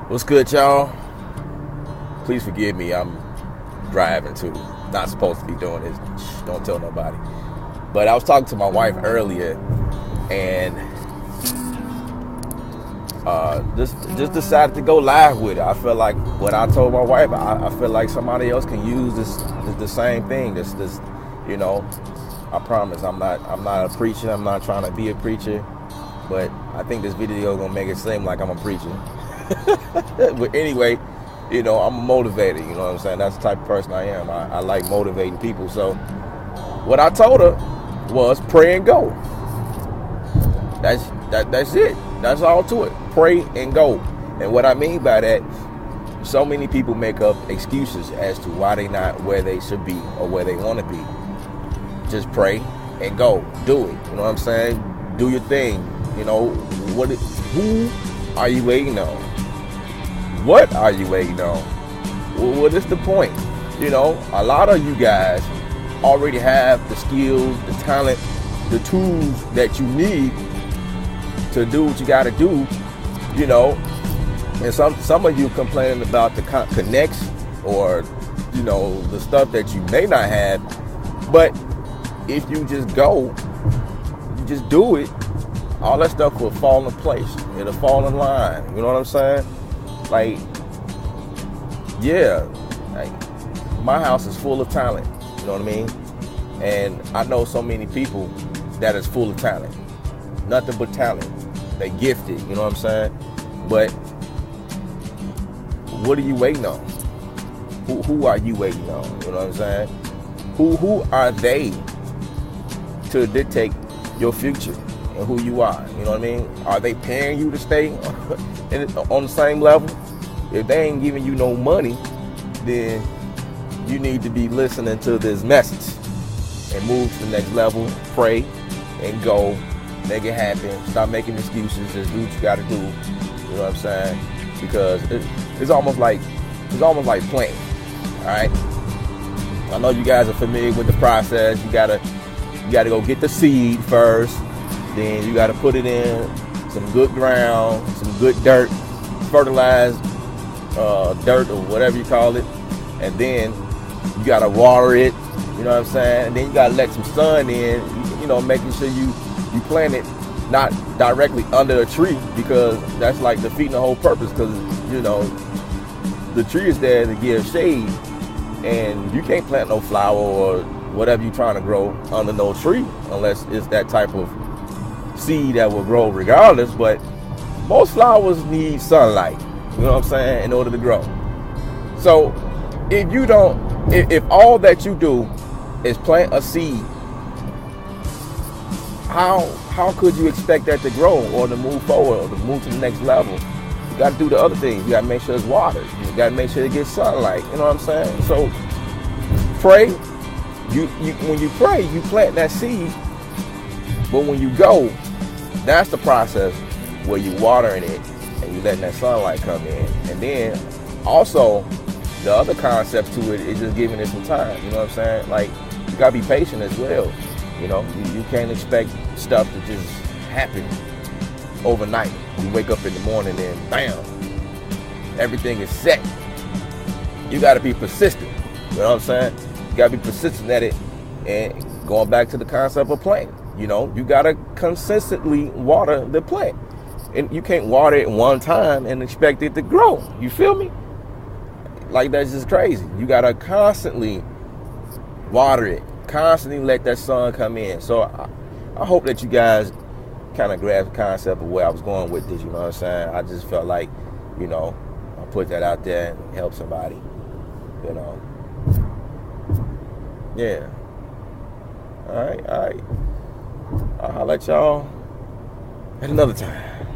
What's good, y'all? Please forgive me. I'm driving too. Not supposed to be doing this. Shh, don't tell nobody. But I was talking to my wife earlier, and just decided to go live with it. I feel like what I told my wife, I feel like somebody else can use the same thing. This, you know. I promise I'm not a preacher. I'm not trying to be a preacher, but I think this video is gonna make it seem like I'm a preacher. But anyway, you know, I'm motivated. You know what I'm saying? That's the type of person I am. I like motivating people. So what I told her was pray and go. That's it. That's all to it. Pray and go. And what I mean by that, so many people make up excuses as to why they not where they should be or where they want to be. Just pray and go. Do it. You know what I'm saying? Do your thing. You know, who are you waiting on? What are you waiting on? What is the point? You know, a lot of you guys already have the skills, the talent, the tools that you need to do what you got to do, you know. And some of you complaining about the connects or, you know, the stuff that you may not have. But if you just go, you just do it, all that stuff will fall in place. It'll fall in line. You know what I'm saying? Like, yeah, like, my house is full of talent. You know what I mean? And I know so many people that is full of talent. Nothing but talent. They gifted. You know what I'm saying? But what are you waiting on? Who are you waiting on? You know what I'm saying? Who are they to dictate your future and who you are? You know what I mean? Are they paying you to stay on the same level? If they ain't giving you no money, then you need to be listening to this message and move to the next level. Pray and go. Make it happen. Stop making excuses. Just do what you got to do. You know what I'm saying? Because it's almost like playing. All right. I know you guys are familiar with the process. You gotta go get the seed first. Then you gotta put it in some good ground, some good dirt, fertilized dirt or whatever you call it. And then you gotta water it. You know what I'm saying? And then you gotta let some sun in. You know, making sure you plant it not directly under a tree, because that's like defeating the whole purpose. Because, you know, the tree is there to give shade. And you can't plant no flower or whatever you're trying to grow under no tree unless it's that type of seed that will grow regardless. But most flowers need sunlight, you know what I'm saying, in order to grow. So if all that you do is plant a seed, how could you expect that to grow or to move forward or to move to the next level? You got to do the other things. You got to make sure it's watered. You got to make sure it gets sunlight. You know what I'm saying? So pray. When you pray, you plant that seed. But when you go, that's the process where you watering it and you letting that sunlight come in. And then also the other concept to it is just giving it some time. You know what I'm saying? Like, you got to be patient as well. You know, you can't expect stuff to just happen overnight. You wake up in the morning and bam, everything is set. You got to be persistent. You know what I'm saying? You got to be persistent at it. And going back to the concept of planting, you know, you got to consistently water the plant. And you can't water it one time and expect it to grow. You feel me? Like, that's just crazy. You got to constantly water it. Constantly let that sun come in. So I hope that you guys kind of grasp the concept of where I was going with this. You know what I'm saying? I just felt like, you know, I'll put that out there and help somebody. You know. Yeah. All right. I'll let y'all at another time.